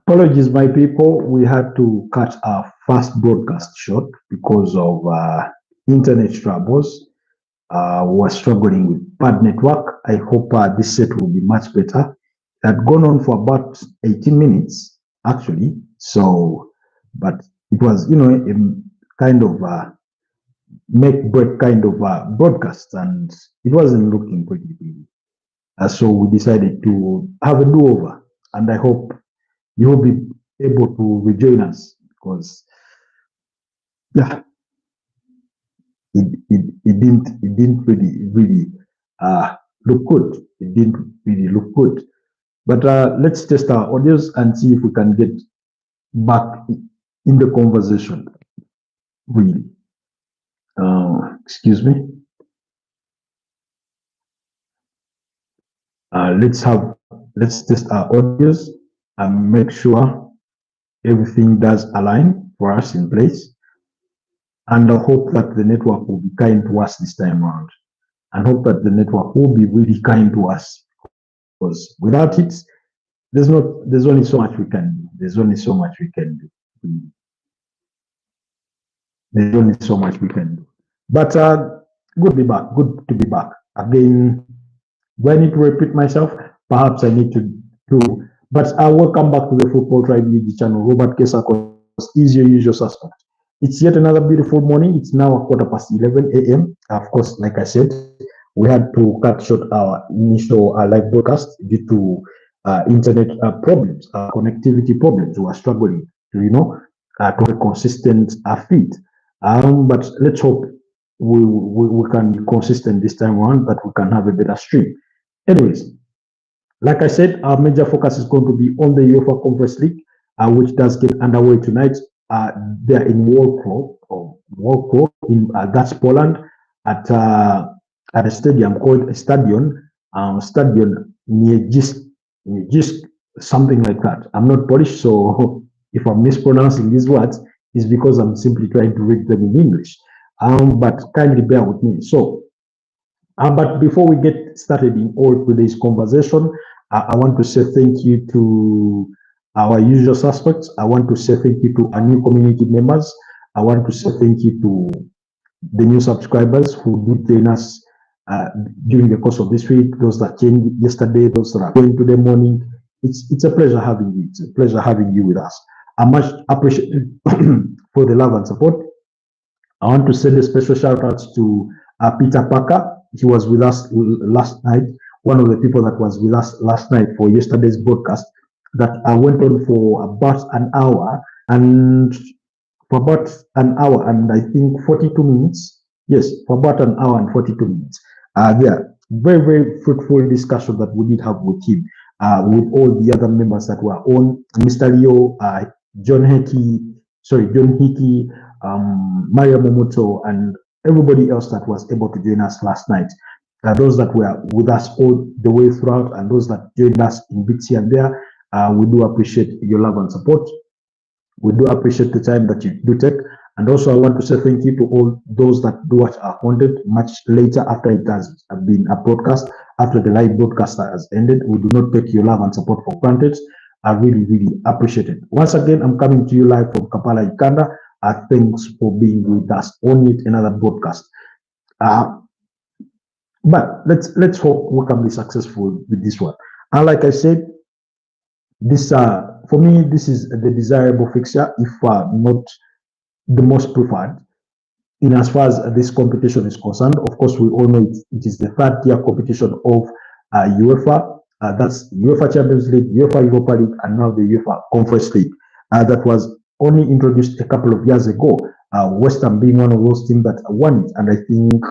Apologies, my people. We had to cut our first broadcast short because of internet troubles. We're struggling with bad network. I hope this set will be much better. It had gone on for about 18 minutes, actually. So, but it was, a kind of make break kind of broadcast, and it wasn't looking pretty. So we decided to have a do over, and I hope you will be able to rejoin us because yeah, it didn't really look good. It didn't really look good. But let's test our audios and see if we can get back in the conversation. Really, excuse me. Let's test our audios and make sure everything does align for us in place. And I hope that the network will be kind to us this time around. And hope that the network will be really kind to us. Because without it, there's only so much we can do. There's only so much we can do. There's only so much we can do. But good to be back. Good to be back. Again, do I need to repeat myself? Perhaps I need to do. But welcome back to the Football Tribe YouTube channel. Robert Kesakos is your usual suspect. It's yet another beautiful morning. It's now 11:15 a.m. Of course, like I said, we had to cut short our initial live broadcast due to internet problems, connectivity problems. We are struggling to, to have a consistent feed. But let's hope we can be consistent this time around, that we can have a better stream. Anyways, like I said, our major focus is going to be on the UEFA Conference League, which does get underway tonight. They're in Warsaw in that's Poland at a stadium called Stadion Miejsk, something like that. I'm not Polish, so if I'm mispronouncing these words, it's because I'm simply trying to read them in English. But kindly bear with me. So, but before we get started in all today's conversation, I want to say thank you to our usual suspects. I want to say thank you to our new community members. I want to say thank you to the new subscribers who did join us during the course of this week, those that came yesterday, those that are going today morning. It's a pleasure having you. It's a pleasure having you with us. I'm much appreciated for the love and support. I want to send a special shout out to Peter Parker. He was with us last night, one of the people that was with us last night for yesterday's broadcast that went on for about an hour and I think 42 minutes. Yes, for about an hour and 42 minutes. Very, very fruitful discussion that we did have with him, with all the other members that were on, Mr. Leo, John Hickey, Mario Momoto, and everybody else that was able to join us last night. Those that were with us all the way throughout, and those that joined us in bits here and there, we do appreciate your love and support. We do appreciate the time that you do take. And also, I want to say thank you to all those that do watch our content much later after it has been a broadcast, after the live broadcast has ended. We do not take your love and support for granted. I really, really appreciate it. Once again, I'm coming to you live from Kampala, Uganda. Thanks for being with us on yet another broadcast. But let's hope we can be successful with this one. And like I said, this for me, this is the desirable fixture, if not the most preferred, in as far as this competition is concerned. Of course, we all know it is the third tier competition of UEFA. That's UEFA Champions League, UEFA Europa League, and now the UEFA Conference League. That was only introduced a couple of years ago. West Ham being one of those teams that won it, and I think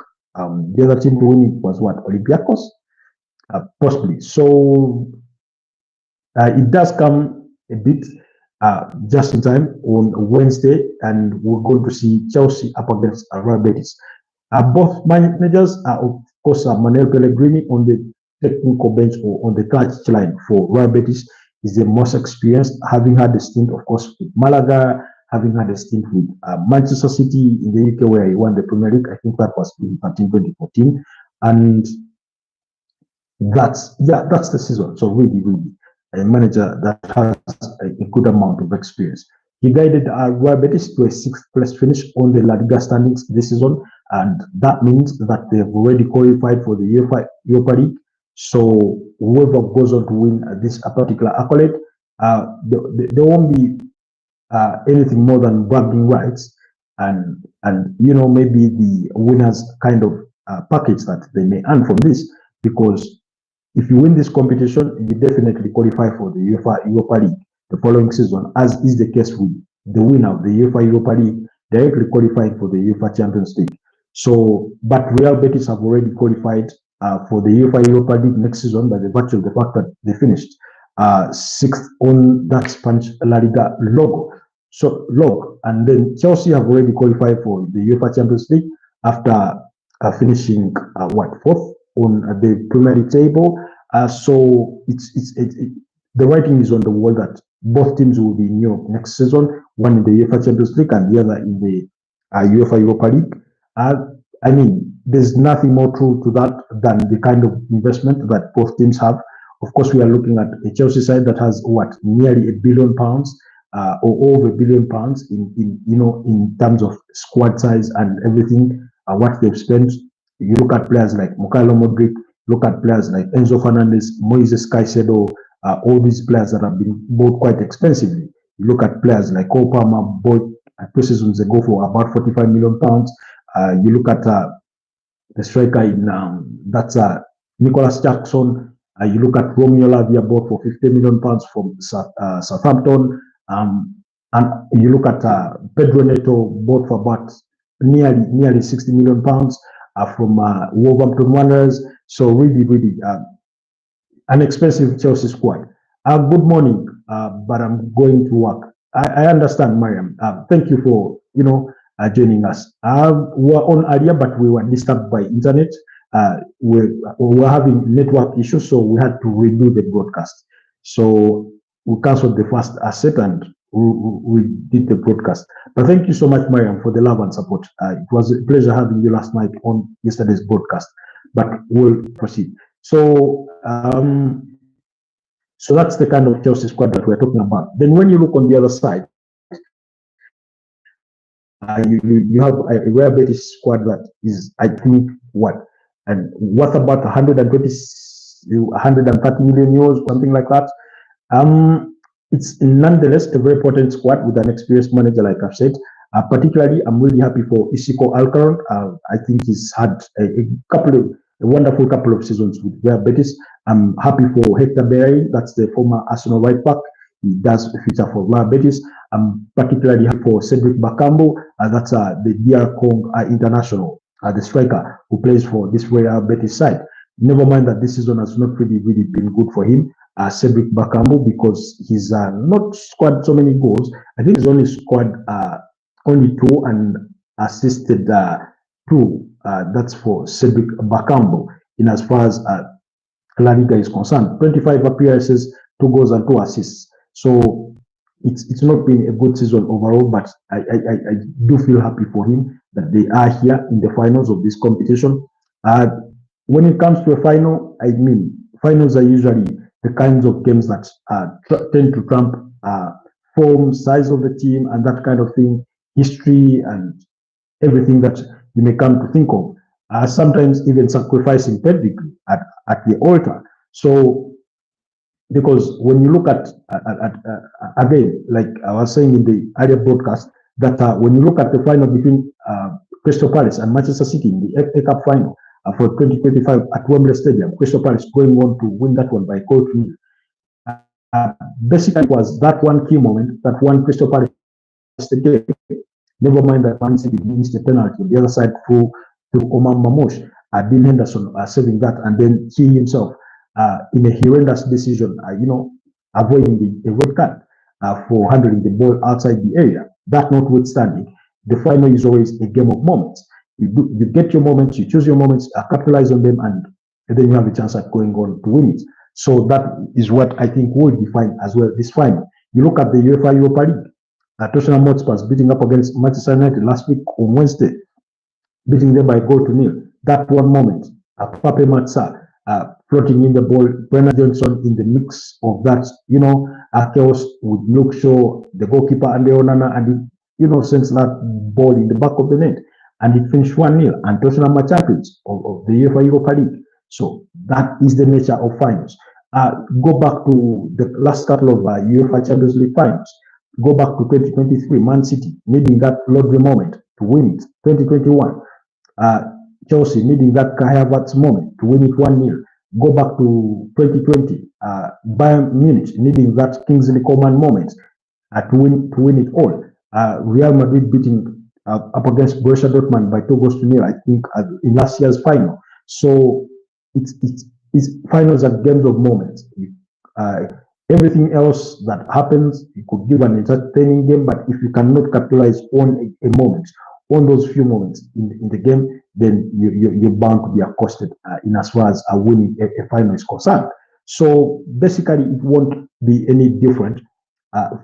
the other team to win it was what, Olympiacos, possibly. So it does come a bit just in time on Wednesday, and we're going to see Chelsea up against Real Betis. Both managers are, of course, Manuel Pellegrini on the technical bench or on the touchline for Real Betis is the most experienced, having had a stint, of course, with Malaga, having had a stint with Manchester City in the UK, where he won the Premier League. I think that was in 2014, and that's the season. So really, a manager that has a good amount of experience. He guided Real Betis to a sixth place finish on the La Liga standings this season, and that means that they've already qualified for the Europa League. So whoever goes on to win this particular accolade, there won't be anything more than bragging rights, and maybe the winners kind of package that they may earn from this, because if you win this competition, you definitely qualify for the UEFA Europa League the following season, as is the case with the winner of the UEFA Europa League directly qualifying for the UEFA Champions League. So, but Real Betis have already qualified for the UEFA Europa League next season by the virtue of the fact that they finished sixth on that Spanish La Liga log. And then Chelsea have already qualified for the UEFA Champions League after finishing fourth on the Premier League table. So the writing is on the wall that both teams will be in Europe next season, one in the UEFA Champions League and the other in the UEFA Europa League. I mean, there's nothing more true to that than the kind of investment that both teams have. Of course, we are looking at a Chelsea side that has nearly £1 billion or over £1 billion in terms of squad size and everything, what they've spent. You look at players like Mikhailo Modric, look at players like Enzo Fernandez, Moises Caicedo, all these players that have been bought quite expensively. You look at players like Cole Palmer, bought 2 seasons ago for about £45 million. You look at the striker in that's Nicholas Jackson. You look at Romeo Lavia, bought for £50 million from Southampton. And you look at Pedro Neto, bought for about nearly £60 million from Wolverhampton Wanderers. So really, an expensive Chelsea squad. Good morning, but I'm going to work. I understand, Mariam. Thank you for joining us. We were on earlier, but we were disturbed by internet. We were having network issues, so we had to redo the broadcast. So we cancelled the first asset and we did the broadcast. But thank you so much, Mariam, for the love and support. It was a pleasure having you last night on yesterday's broadcast. But we'll proceed. So, so that's the kind of Chelsea squad that we're talking about. Then when you look on the other side, you have a Real Betis squad that is, I think, worth about 130 million euros, something like that. It's nonetheless a very potent squad with an experienced manager, like I've said. Particularly, I'm really happy for Isiko Alcaron. I think he's had a wonderful couple of seasons with Real Betis. I'm happy for Hector Bellerin, that's the former Arsenal right back. He does feature for Real Betis. I'm particularly happy for Cedric Bakambu, that's the DR Congo international, the striker who plays for this Real Betis side. Never mind that this season has not really been good for him, Cedric Bakambu, because he's not scored so many goals. I think he's only scored only 2 and assisted 2. That's for Cedric Bakambu in as far as La Liga is concerned. 25 appearances, 2 goals and 2 assists. So it's not been a good season overall, but I do feel happy for him that they are here in the finals of this competition. When it comes to a final, I mean, finals are usually the kinds of games that tend to trump form, size of the team, and that kind of thing, history, and everything that you may come to think of. Sometimes even sacrificing pedigree at the altar. So, because when you look at again, like I was saying in the earlier broadcast, that when you look at the final between Crystal Palace and Manchester City in the FA Cup final for 2025 at Wembley Stadium, Crystal Palace going on to win that one by goal to nil. Basically, it was that one key moment that won Crystal Palace the game. Never mind that Man City missed the penalty on the other side through Omar Mamouche, Dean Henderson saving that, and then he himself in a horrendous decision, avoiding the red card for handling the ball outside the area. That notwithstanding, the final is always a game of moments. You get your moments, you choose your moments, capitalize on them, and then you have a chance at going on to win it. So that is what I think will define as well this final. You look at the UEFA Europa League. Tottenham Hotspur beating up against Manchester United last week on Wednesday, beating them by goal to nil. That one moment, Pape Matsar floating in the ball. Brennan Johnson in the mix of that, chaos with Luke Shaw, the goalkeeper, and the Onana, and sends that ball in the back of the net. And it finished 1-0. And Tottenham are champions of the UEFA Europa League. So that is the nature of finals. Go back to the last couple of UEFA Champions League finals. Go back to 2023, Man City needing that lottery moment to win it. 2021, Chelsea needing that Kai Havertz moment to win it 1-0. Go back to 2020, Bayern Munich needing that Kingsley Coman moment to win it all. Real Madrid beating up against Borussia Dortmund by 2-0, I think, in last year's final. So it's finals are games of moments. Everything else that happens, you could give an entertaining game, but if you cannot capitalize on a moment, on those few moments in the game, then you're bound to be accosted in as far as winning a final is concerned. So basically, it won't be any different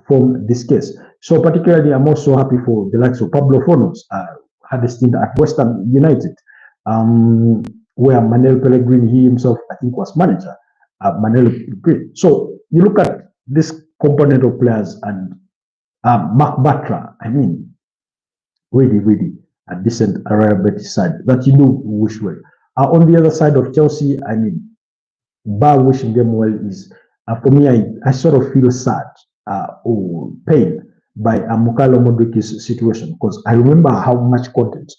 from this case. So particularly, I'm also happy for the likes of Pablo Fornos, had a stint at West Ham United, where Manuel Pellegrini, he himself, I think, was manager. Manuel Pellegrini. So you look at this component of players, and Mark Bartra, I mean, really a decent Real Betis side that you do wish well. On the other side of Chelsea, I mean, bar wishing them well is, for me, I sort of feel sad or pain by Mukalo Modric's situation, because I remember how much content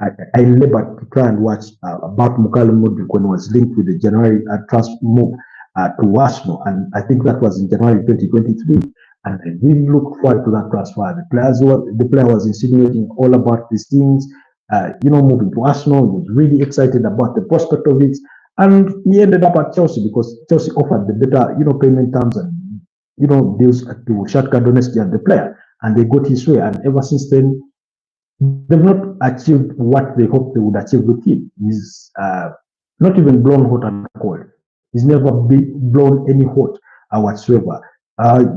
I labored to try and watch about Mukalo Modric when he was linked with the January transfer move to Arsenal, and I think that was in January 2023. And I really looked forward to that transfer. The player was insinuating all about these things, moving to Arsenal. He was really excited about the prospect of it. And he ended up at Chelsea because Chelsea offered the better, payment terms and, deals to Shakhtar Donetsk and the player. And they got his way. And ever since then, they've not achieved what they hoped they would achieve with him. He's not even blown hot and cold. He's never been blown any hot whatsoever.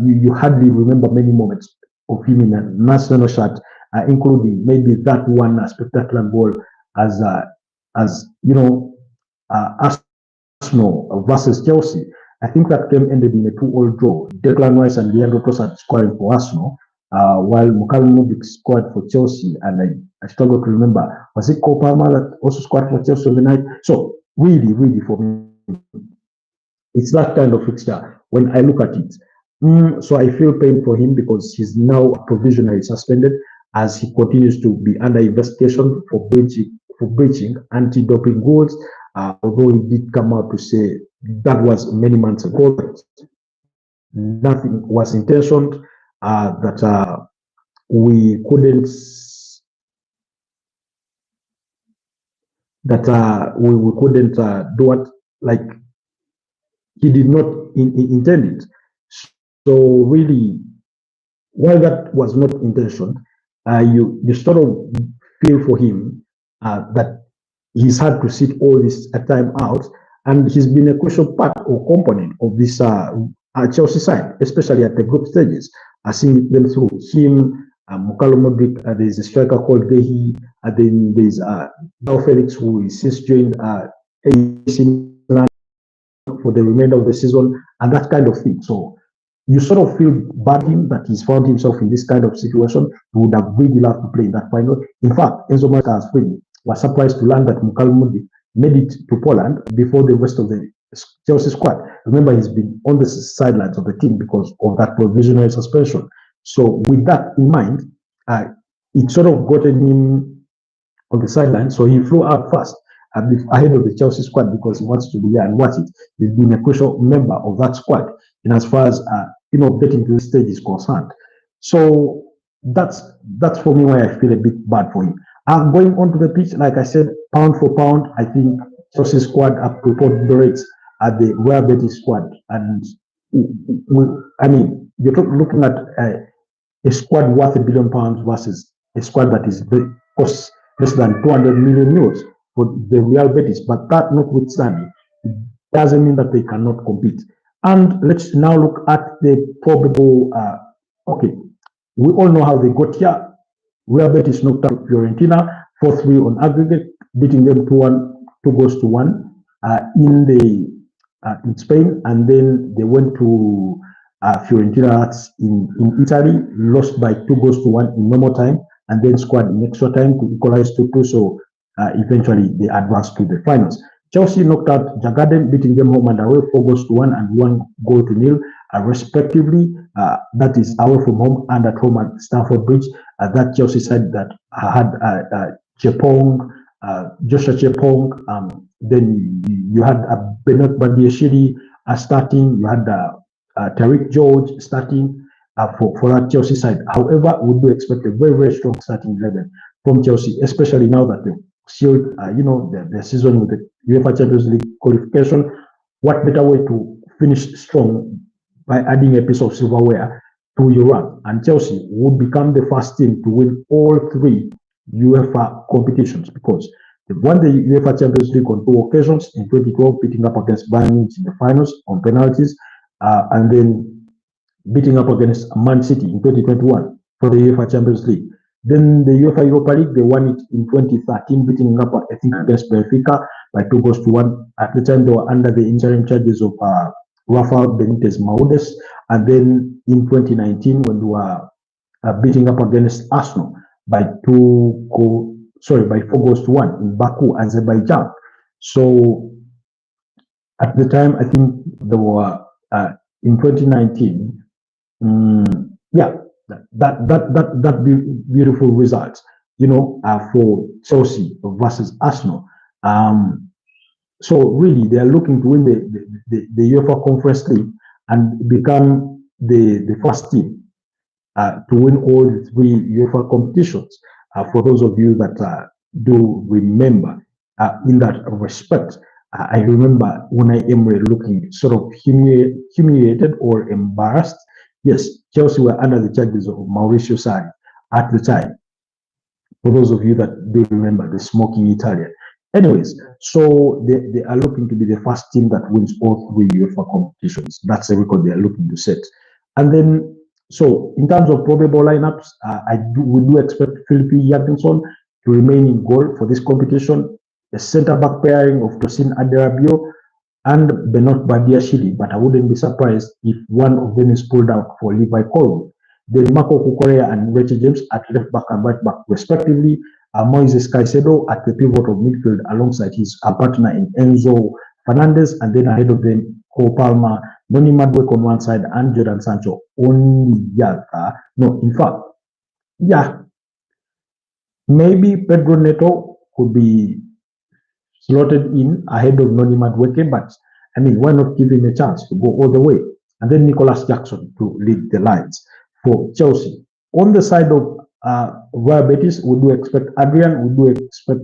You hardly remember many moments of him in a national shirt, including maybe that one spectacular goal as Arsenal versus Chelsea. I think that game ended in a 2-2 draw. Declan Rice and Leandro Trossard scoring for Arsenal, while Mukalo Modric scored for Chelsea. And I struggle to remember, was it Cole Palmer that also scored for Chelsea on the night? So really for me, it's that kind of fixture when I look at it. So I feel pain for him because he's now provisionally suspended as he continues to be under investigation for breaching anti-doping rules. Although he did come out to say that was many months ago, that nothing was intentioned, that we couldn't do what, like, he did not intend it. So really, while that was not intention, you sort of feel for him that he's had to sit all this time out, and he's been a crucial part or component of this Chelsea side, especially at the group stages. Seeing them through him, Mukalo Modric, there's a striker called Gehi, then there's João Felix, who is since joined AC Milan for the remainder of the season, and that kind of thing. So you sort of feel bad him that he's found himself in this kind of situation. He would have really loved to play in that final. In fact, Enzo Maresca was surprised to learn that Mukalo Modric made it to Poland before the rest of the Chelsea squad. Remember, he's been on the sidelines of the team because of that provisional suspension. So with that in mind, it sort of gotten him on the sidelines. So he flew out first ahead of the Chelsea squad because he wants to be there and watch it. He's been a crucial member of that squad, and as far as getting to this stage is concerned. So that's for me why I feel a bit bad for him. Going onto the pitch, like I said, pound for pound, I think Chelsea squad up to the rates at the Real Betis squad. And you're looking at a squad worth £1 billion versus a squad that is costs less than 200 million euros for the Real Betis. But that notwithstanding, it doesn't mean that they cannot compete. And let's now look at the probable. We all know how they got here. Real Betis knocked out Fiorentina 4-3 on aggregate, beating them 2-1, 2-1. in Spain, and then they went to Fiorentina in Italy, lost by 2 goals to 1 in normal time, and then scored in extra time to equalize 2-2. So eventually they advanced to the finals. Chelsea knocked out Jagaden, beating them home and away 4 goals to 1 and 1 goal to 0, respectively. That is away from home and at home at Stamford Bridge. That Chelsea side that had Chepong, Joshua Chepong. Then you had Bernard Bandiashili starting. You had Tariq George starting for that Chelsea side. However, we do expect a very, very strong starting 11 from Chelsea, especially now that they've sealed, the season with the UEFA Champions League qualification. What better way to finish strong by adding a piece of silverware to your run? And Chelsea would become the first team to win all 3 UEFA competitions, because they won the UEFA Champions League on 2 occasions, in 2012 beating up against Bayern Munich in the finals on penalties, and then beating up against Man City in 2021 for the UEFA Champions League. Then the UEFA Europa League, they won it in 2013, beating up, I think, against Benfica by 2 goals to 1. At the time, they were under the interim charges of Rafael Benitez Maudes. And then in 2019, when they were beating up against Arsenal by 4 goals to 1 in Baku, Azerbaijan. So at the time, I think they were in 2019. That beautiful result, for Chelsea versus Arsenal. So really, they are looking to win the UEFA Conference League and become the first team to win all 3 UEFA competitions. For those of you that do remember, in that respect, I remember Unai Emery looking sort of humiliated or embarrassed. Yes, Chelsea were under the charges of Mauricio Sarri at the time. For those of you that do remember, the smoking Italian. Anyways, so they are looking to be the first team that wins all 3 UEFA competitions. That's the record they are looking to set. And then, so in terms of probable lineups, we do expect Philippe Jurgensen to remain in goal for this competition. The centre-back pairing of Tosin Aderabio and Bernard Badiashile, but I wouldn't be surprised if one of them is pulled out for Levi Colwill. Then Marco Cucurella and Richie James at left back and right back, respectively. Moises Caicedo at the pivot of midfield alongside his partner in Enzo Fernandez, and then ahead of them, Cole Palmer, Noni Madueke on one side, and Jadon Sancho on the other. No, in fact, maybe Pedro Neto could be slotted in ahead of Noni Madueke, but I mean, why not give him a chance to go all the way? And then Nicolas Jackson to lead the lines for Chelsea. On the side of Real Betis, we do expect Adrian, we do expect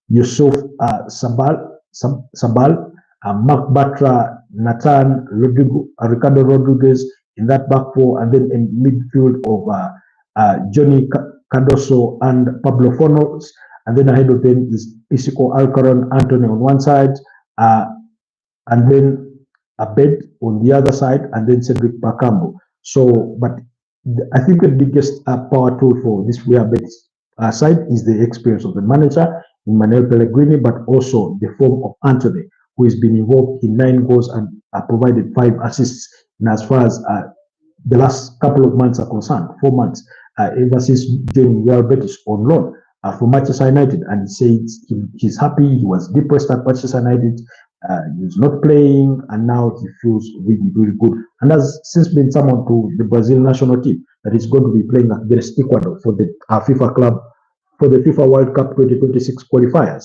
Yusuf Sabal, Mark Batra, Nathan, Ricardo Rodriguez in that back 4, and then in midfield of Johnny Cardoso and Pablo Fornals, and then ahead of them is Isiko Alcaron, Anthony on one side, and then Abed on the other side, and then Cedric Bakambu. So, but I think the biggest power tool for this Real Betis side is the experience of the manager, Manuel Pellegrini, but also the form of Anthony, who has been involved in 9 goals and provided 5 assists in as far as the last couple of months are concerned, 4 months, ever since joining Real Betis on loan for Manchester United. And he says he's happy. He was depressed at Manchester United. He's not playing, and now he feels really, really good. And has since been summoned to the Brazil national team that is going to be playing against Ecuador for the FIFA club, for the FIFA World Cup 2026 qualifiers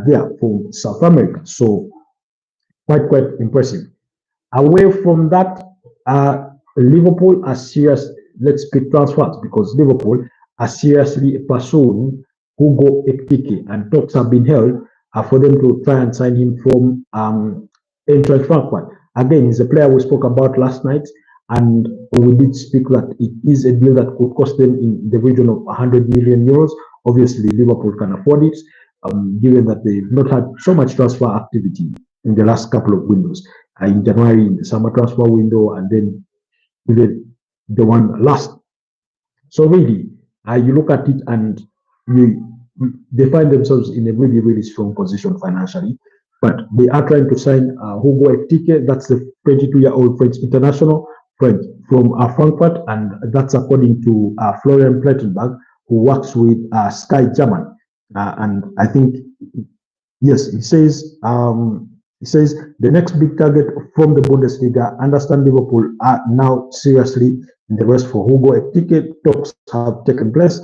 there for South America. So quite impressive. Away from that, Liverpool are serious. Let's speak transfers, because Liverpool are seriously pursuing Hugo Ekitike, and talks have been held for them to try and sign him from Eintracht Frankfurt. Again, he's a player we spoke about last night, and we did speak that it is a deal that could cost them in the region of 100 million euros. Obviously, Liverpool can afford it, given that they've not had so much transfer activity in the last couple of windows. In January, in the summer transfer window, and then even the one last. So really, you look at it and they find themselves in a really, really strong position financially. but they are trying to sign Hugo Ekitike. That's the 22-year-old French international from Frankfurt, and that's according to Florian Plettenberg, who works with Sky German. And I think, yes, he says the next big target from the Bundesliga. Understand Liverpool are now seriously in the race for Hugo Ekitike. Talks have taken place.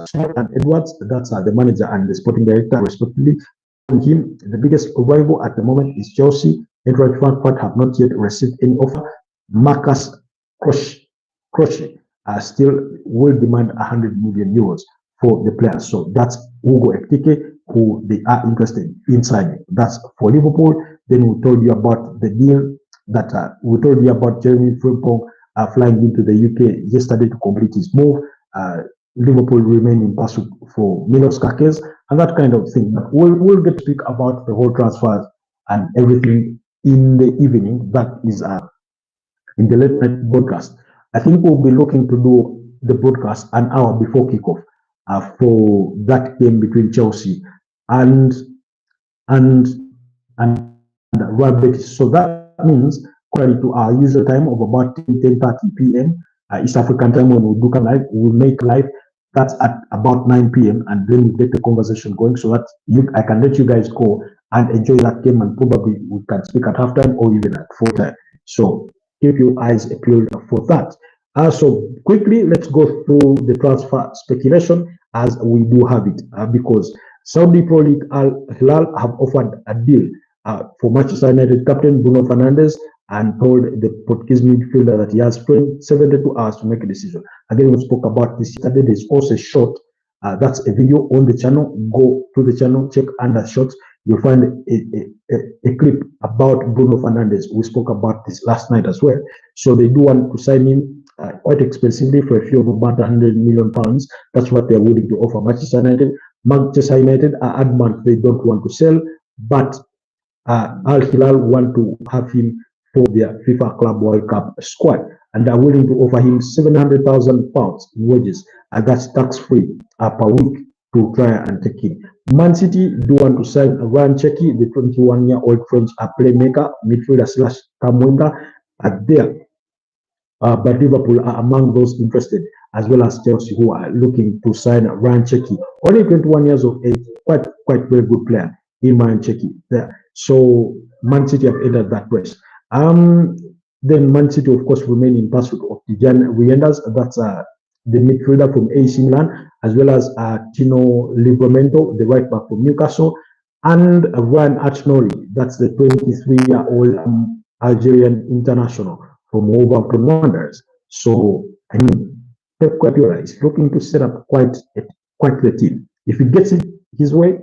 Scott and Edwards, that's the manager and the sporting director, respectively. Him, the biggest rival at the moment is Chelsea. Eintracht Frankfurt have not yet received any offer. Marcus Kroshe still will demand 100 million euros for the player. So that's Hugo Ekitike, who they are interested in signing. That's for Liverpool. Then we told you about the deal that we told you about Jeremy Frimpong flying into the UK yesterday to complete his move. Liverpool remain in pursuit for Milos Kakes and that kind of thing. But we'll get to speak about the whole transfers and everything in the evening. That is in the late night broadcast. I think we'll be looking to do the broadcast an hour before kickoff for that game between Chelsea and Real Betis. So that means according to our usual time of about 10:30 p.m. East African time when we do come live, we'll make live. That's at about 9 p.m. and then we get the conversation going so that I can let you guys go and enjoy that game, and probably we can speak at halftime or even at full time. So keep your eyes peeled for that. So quickly, let's go through the transfer speculation as we do have it, because Saudi Pro League Al Hilal have offered a deal for Manchester United captain Bruno Fernandes, and told the Portuguese midfielder that he has 72 hours to make a decision. Again, we spoke about this yesterday. There's also a short, that's a video on the channel. Go to the channel, check under shorts. You'll find a clip about Bruno Fernandes. We spoke about this last night as well. So they do want to sign him quite expensively for a fee of about 100 million pounds. That's what they're willing to offer Manchester United. Manchester United are adamant they don't want to sell, but Al Hilal want to have him for their FIFA Club World Cup squad, and are willing to offer him 700,000 pounds in wages, and that's tax-free per week to try and take him. Man City do want to sign Ryan Cherki, the 21-year-old French playmaker, midfielder slash Kamwenda, there. But Liverpool are among those interested, as well as Chelsea, who are looking to sign Ryan Cherki. Only 21 years of age, quite very good player in Ryan Cherki there. So Man City have entered that race. Then Man City, of course, remain in pursuit of Tijan Riendas. That's the midfielder from AC Milan, as well as Tino Livramento, the right back from Newcastle, and Ryan Archnori. That's the 23-year-old Algerian international from Wolverhampton Wanderers. So, I mean, Pep Guardiola is looking to set up quite the team. If he gets it his way,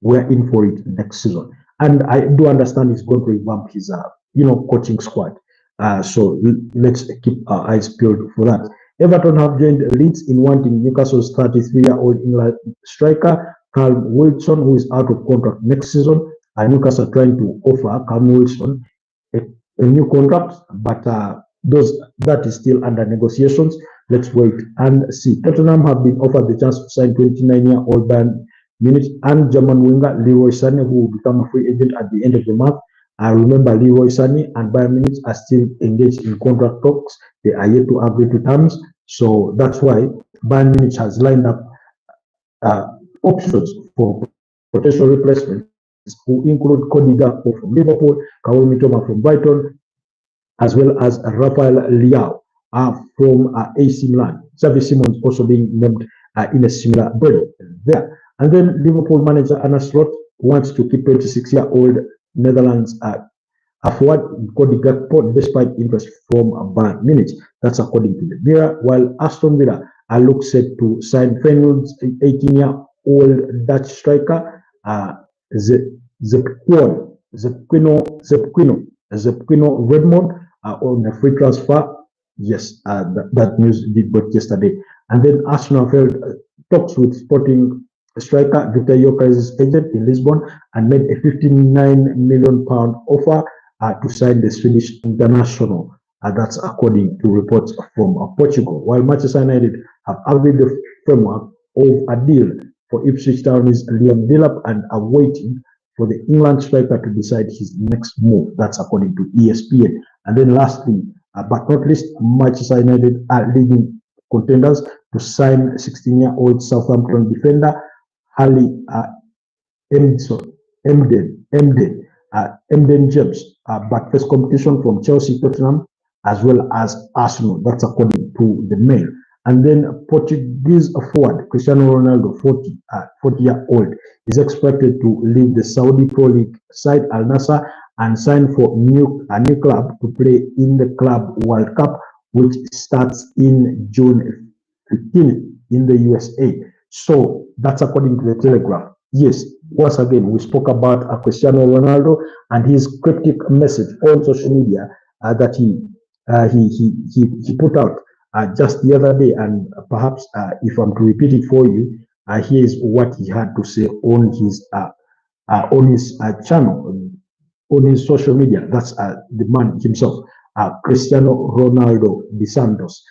we're in for it next season. And I do understand he's going to revamp his coaching squad. So let's keep our eyes peeled for that. Everton have joined Leeds in wanting Newcastle's 33-year-old England striker Callum Wilson, who is out of contract next season. And Newcastle are trying to offer Callum Wilson a new contract, but that is still under negotiations. Let's wait and see. Tottenham have been offered the chance to sign 29-year-old Bayern Munich and German winger Leroy Sané, who will become a free agent at the end of the month. I remember Leroy Sané and Bayern Munich are still engaged in contract talks. They are yet to agree to terms. So that's why Bayern Munich has lined up options for potential replacements, who include Cody Gakpo from Liverpool, Kaoru Mitoma from Brighton, as well as Rafael Leao from AC Milan. Xavi Simons also being named in a similar body there. And then Liverpool manager Arne Slot wants to keep 26-year-old Netherlands forward Cody Gakpo despite interest from Bayern Munich. That's according to the Mirror. While Aston Villa looks set to sign Feyenoord's 18-year-old Dutch striker Zepquino Redmond on a free transfer. Yes, that news did break yesterday. And then Arsenal failed talks with Sporting striker Victor Gyökeres's agent in Lisbon and made a £59 million offer to sign the Swedish international. That's according to reports from Portugal. While Manchester United have agreed the framework of a deal for Ipswich Town is Liam Delap and are waiting for the England striker to decide his next move. That's according to ESPN. And then lastly, but not least, Manchester United are leading contenders to sign 16-year-old Southampton defender Harley Emden James, but first competition from Chelsea, Tottenham, as well as Arsenal. That's according to the Mail. And then Portuguese forward Cristiano Ronaldo, 40-year-old, is expected to leave the Saudi Pro League side Al Nassr and sign for a new club to play in the Club World Cup, which starts in June 15th in the USA. So that's according to the Telegraph. Yes, once again, we spoke about Cristiano Ronaldo and his cryptic message on social media that he put out just the other day, and perhaps if I'm to repeat it for you, here's what he had to say on his channel, on his social media. That's the man himself, Cristiano Ronaldo dos Santos.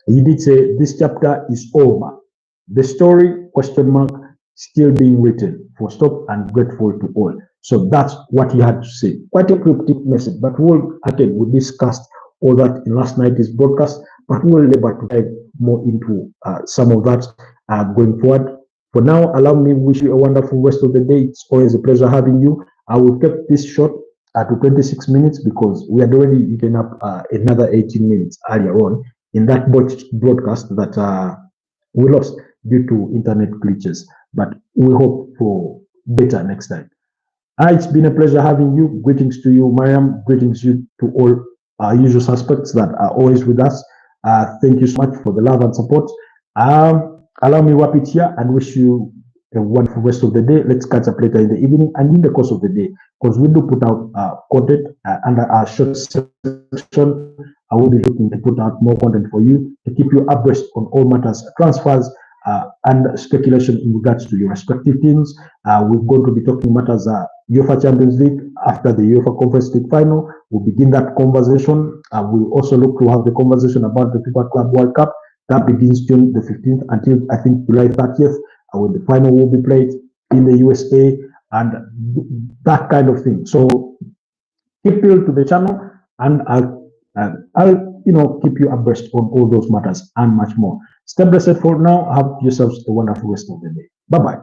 He did say, "This chapter is over. The story, question mark, still being written, for stop, and grateful to all." So that's what he had to say. Quite a cryptic message, but we discussed all that in last night's broadcast, but we'll labor to dive more into some of that going forward. For now, allow me to wish you a wonderful rest of the day. It's always a pleasure having you. I will keep this short to 26 minutes because we had already eaten up another 18 minutes earlier on in that broadcast that we lost due to internet glitches. But we hope for better next time. It's been a pleasure having you. Greetings to you, Mariam. Greetings to all usual suspects that are always with us. Thank you so much for the love and support. Allow me to wrap it here and wish you a wonderful rest of the day. Let's catch up later in the evening and in the course of the day, because we do put out content under our short section. I will be looking to put out more content for you to keep you abreast on all matters, transfers, and speculation in regards to your respective teams. We're going to be talking matters UEFA Champions League after the UEFA Conference League final. We'll begin that conversation. We'll also look to have the conversation about the FIFA Club World Cup that begins June the 15th until I think July 30th, when the final will be played in the USA and that kind of thing. So keep tuned to the channel, and I'll keep you abreast on all those matters and much more. Stay blessed for now. Have yourselves a wonderful rest of the day. Bye bye.